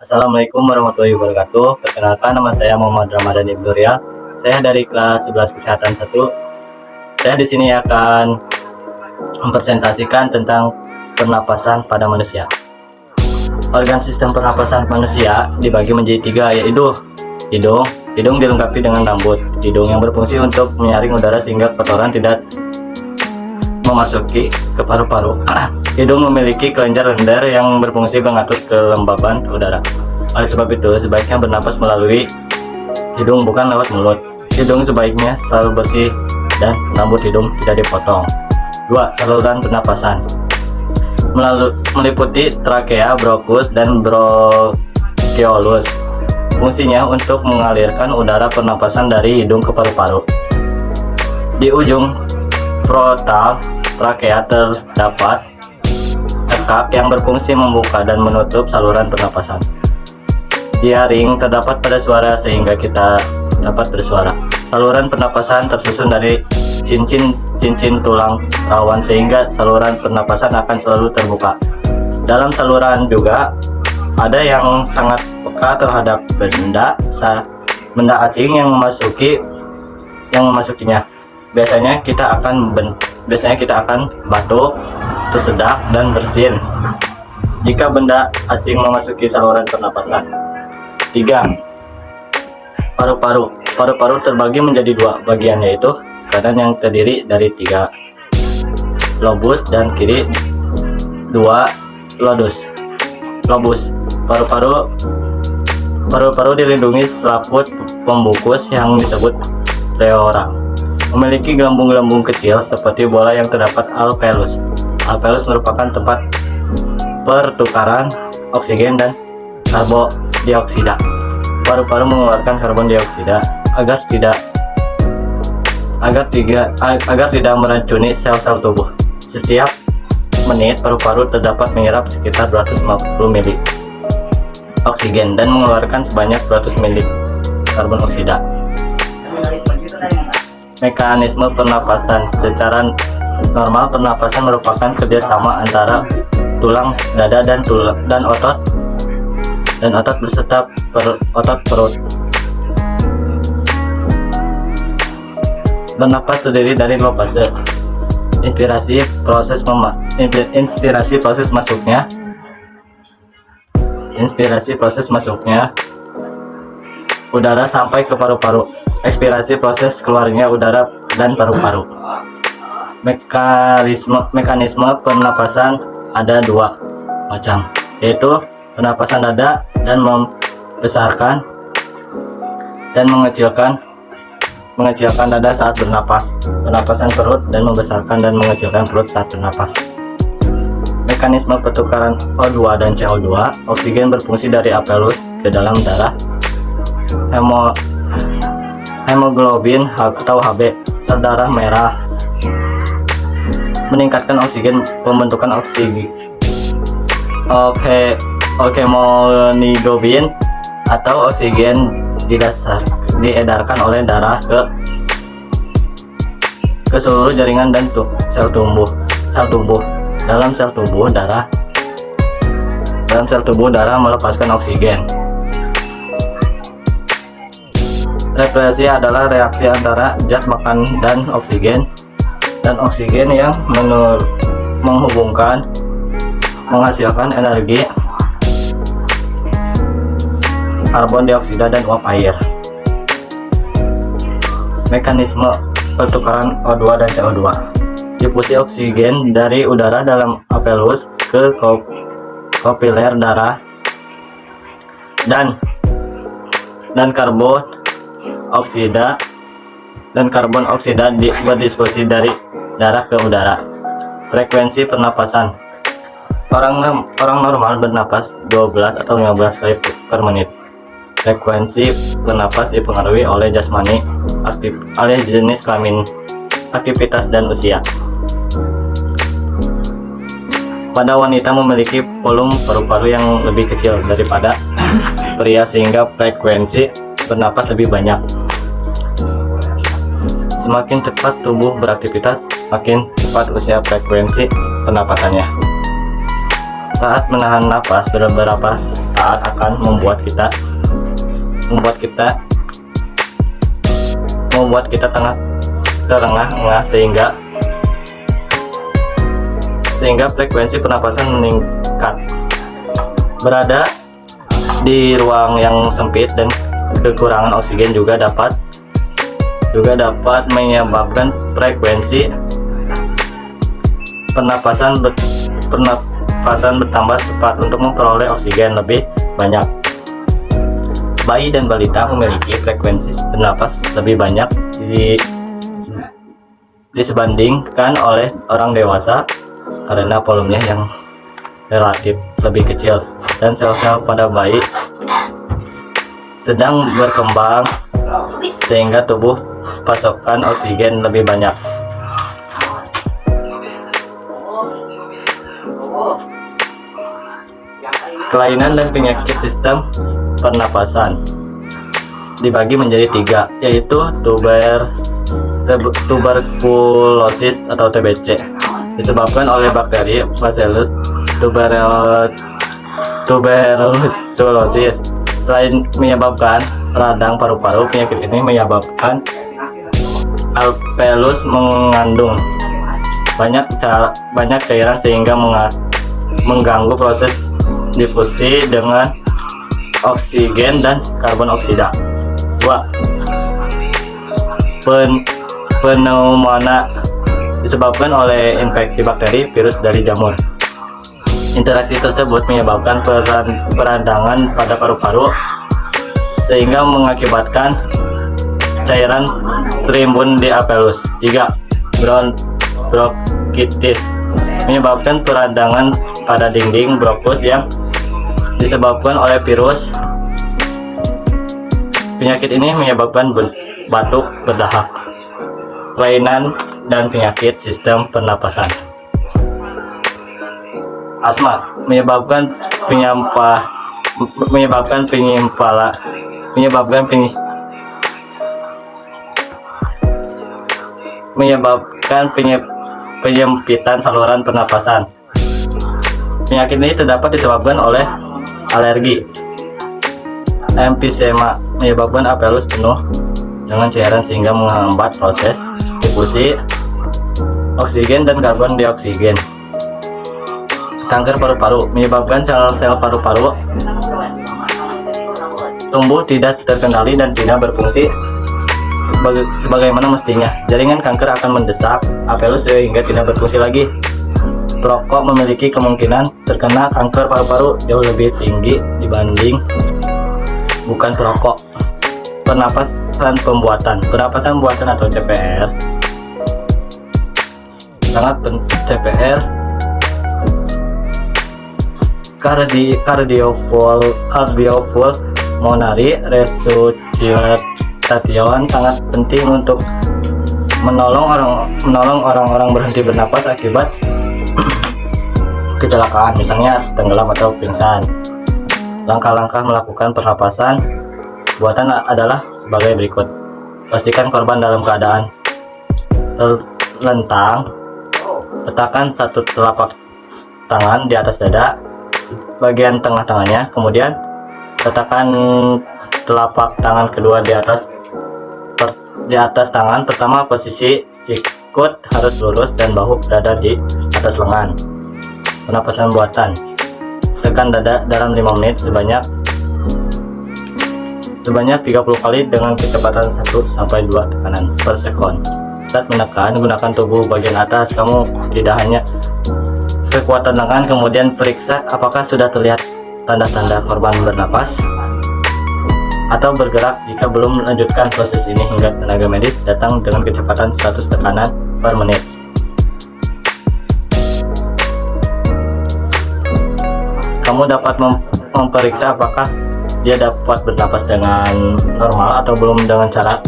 Assalamualaikum warahmatullahi wabarakatuh. Perkenalkan, nama saya Muhammad Ramadan Ibnu Riyal. Saya dari kelas 11 Kesehatan 1. Saya di sini akan mempresentasikan tentang pernapasan pada manusia. Organ sistem pernapasan manusia dibagi menjadi 3, yaitu hidung. Hidung dilengkapi dengan rambut. Hidung yang berfungsi untuk menyaring udara sehingga kotoran tidak memasuki ke paru-paru. Hidung memiliki kelenjar lendir yang berfungsi mengatur kelembaban udara. Oleh sebab itu, sebaiknya bernapas melalui hidung, bukan lewat mulut. Hidung sebaiknya selalu bersih dan rambut hidung tidak dipotong. 2. Saluran pernapasan meliputi trakea, bronkus, dan bronkiolus. Fungsinya untuk mengalirkan udara pernapasan dari hidung ke paru-paru. Di ujung frontal trakea terdapat tekak yang berfungsi membuka dan menutup saluran pernapasan. Diaring terdapat pada suara sehingga kita dapat bersuara. Saluran pernapasan tersusun dari cincin tulang rawan sehingga saluran pernapasan akan selalu terbuka. Dalam saluran juga ada yang sangat peka terhadap benda asing yang memasukinya. Biasanya kita akan batuk, tersedak, dan bersin jika benda asing memasuki saluran pernapasan. 3. Paru-paru. Paru-paru terbagi menjadi 2 bagian, yaitu kanan yang terdiri dari 3 lobus dan kiri 2 lobus. Paru-paru dilindungi selaput pembungkus yang disebut pleura. Memiliki gelembung-gelembung kecil seperti bola yang terdapat alveolus. Alveolus merupakan tempat pertukaran oksigen dan karbondioksida. Paru-paru mengeluarkan karbon dioksida agar tidak meracuni sel-sel tubuh. Setiap menit paru-paru terdapat menyerap sekitar 250 mili oksigen dan mengeluarkan sebanyak 200 mili karbon dioksida. Mekanisme pernapasan. Secara normal, pernapasan merupakan kerjasama antara tulang dada dan otot beserta otot perut. Bernapas terdiri dari 2 fase. Inspirasi proses masuknya udara sampai ke paru-paru. Ekspirasi proses keluarnya udara dan paru-paru. Mekanisme pernapasan ada 2 macam, yaitu pernapasan dada dan membesarkan dan mengecilkan dada saat bernapas. Pernapasan perut dan membesarkan dan mengecilkan perut saat bernapas. Mekanisme pertukaran O2 dan CO2. Oksigen berfungsi dari alveolus ke dalam darah. Hemoglobin atau Hb, sel darah merah, meningkatkan oksigen pembentukan hemoglobin atau oksigen diedarkan oleh darah ke seluruh jaringan dan sel tubuh. Dalam sel tubuh darah melepaskan oksigen. Reaksi adalah reaksi antara zat makan dan oksigen yang menghasilkan energi, karbon dioksida, dan uap air. Mekanisme pertukaran O2 dan CO2. Difusi oksigen dari udara dalam alveolus ke kapiler darah dan karbon oksida berdiskusi dari darah ke udara. Frekuensi pernapasan. Orang normal bernapas 12 atau 15 kali per menit. Frekuensi bernapas dipengaruhi oleh jasmani, jenis kelamin, aktivitas, dan usia. Pada wanita memiliki volume paru-paru yang lebih kecil daripada pria sehingga frekuensi bernapas lebih banyak. Semakin cepat tubuh beraktivitas, semakin cepat usia frekuensi pernapasannya. Saat menahan napas beberapa saat saat akan membuat kita terengah-engah sehingga frekuensi pernapasan meningkat. Berada di ruang yang sempit dan kekurangan oksigen juga dapat menyebabkan frekuensi pernapasan bertambah cepat untuk memperoleh oksigen lebih banyak. Bayi dan balita memiliki frekuensi bernapas lebih banyak disebandingkan oleh orang dewasa karena volumenya yang relatif lebih kecil dan sel-sel pada bayi sedang berkembang sehingga tubuh pasokan oksigen lebih banyak. Kelainan dan penyakit sistem pernapasan dibagi menjadi 3, yaitu tuberkulosis atau TBC disebabkan oleh bakteri Bacillus tuberculosis. Selain menyebabkan radang paru-paru, penyakit ini menyebabkan alveolus mengandung banyak cairan sehingga mengganggu proses difusi dengan oksigen dan karbon oksida. 2. Pneumonia disebabkan oleh infeksi bakteri virus dari jamur. Interaksi tersebut menyebabkan peradangan pada paru-paru sehingga mengakibatkan cairan terimbun di alveolus. 3. Bronkitis menyebabkan peradangan pada dinding bronkus yang disebabkan oleh virus. Penyakit ini menyebabkan batuk, berdahak. Kelainan dan penyakit sistem pernapasan. Asma menyebabkan penyempitan saluran pernapasan. Penyakit ini terdapat disebabkan oleh alergi. Emfisema menyebabkan alveolus penuh dengan cairan sehingga menghambat proses difusi oksigen dan karbon dioksigen. Kanker paru-paru menyebabkan sel-sel paru-paru tumbuh tidak terkendali dan tidak berfungsi sebagaimana mestinya. Jaringan kanker akan mendesak alveolus sehingga tidak berfungsi lagi. Perokok memiliki kemungkinan terkena kanker paru-paru jauh lebih tinggi dibanding bukan perokok. Pernapasan buatan atau CPR sangat penting. CPR cardiopulmonary resuscitation sangat penting untuk menolong orang-orang berhenti bernapas akibat kecelakaan, misalnya tenggelam atau pingsan. Langkah-langkah melakukan pernapasan buatan adalah sebagai berikut. Pastikan korban dalam keadaan terlentang. Letakkan satu telapak tangan di atas dada bagian tengah tangannya, kemudian letakkan telapak tangan kedua di atas tangan. Pertama, posisi sikut harus lurus dan bahu berada di atas lengan. Pernapasan buatan. Tekan dada dalam 5 menit sebanyak 30 kali dengan kecepatan 1-2 tekanan per sekon. Saat menekan, gunakan tubuh bagian atas kamu, tidak hanya kekuatan lengan. Kemudian periksa apakah sudah terlihat tanda-tanda korban bernapas atau bergerak. Jika belum, melanjutkan proses ini hingga tenaga medis datang dengan kecepatan 100 tekanan per menit. Kamu dapat memeriksa apakah dia dapat bernapas dengan normal atau belum dengan cara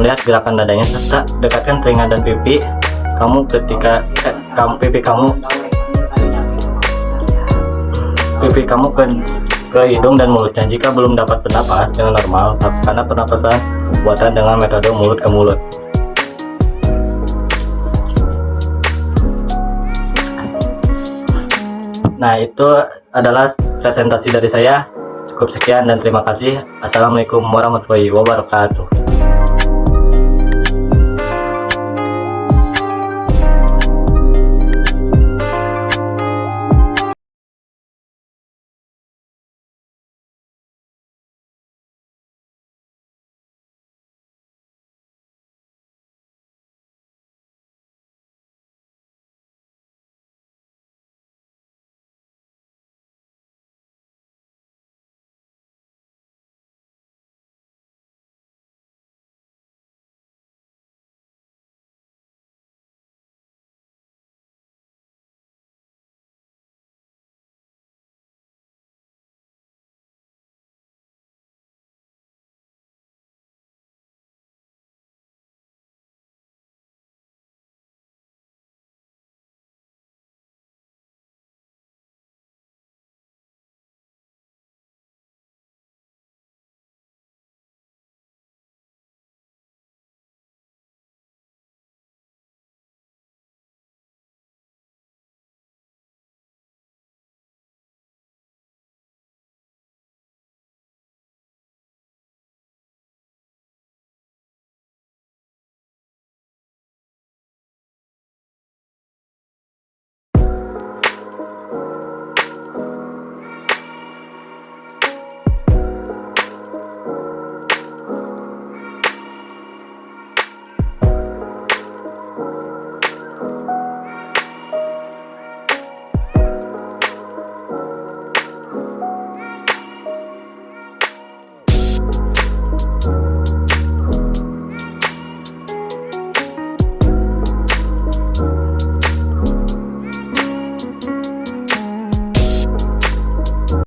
melihat gerakan dadanya serta dekatkan telinga dan pipi kamu pipi kamu ke hidung dan mulutnya. Jika belum dapat bernapas dengan normal, karena pernapasan buatan dengan metode mulut ke mulut. Nah, itu adalah presentasi dari saya. Cukup sekian dan terima kasih. Assalamualaikum warahmatullahi wabarakatuh.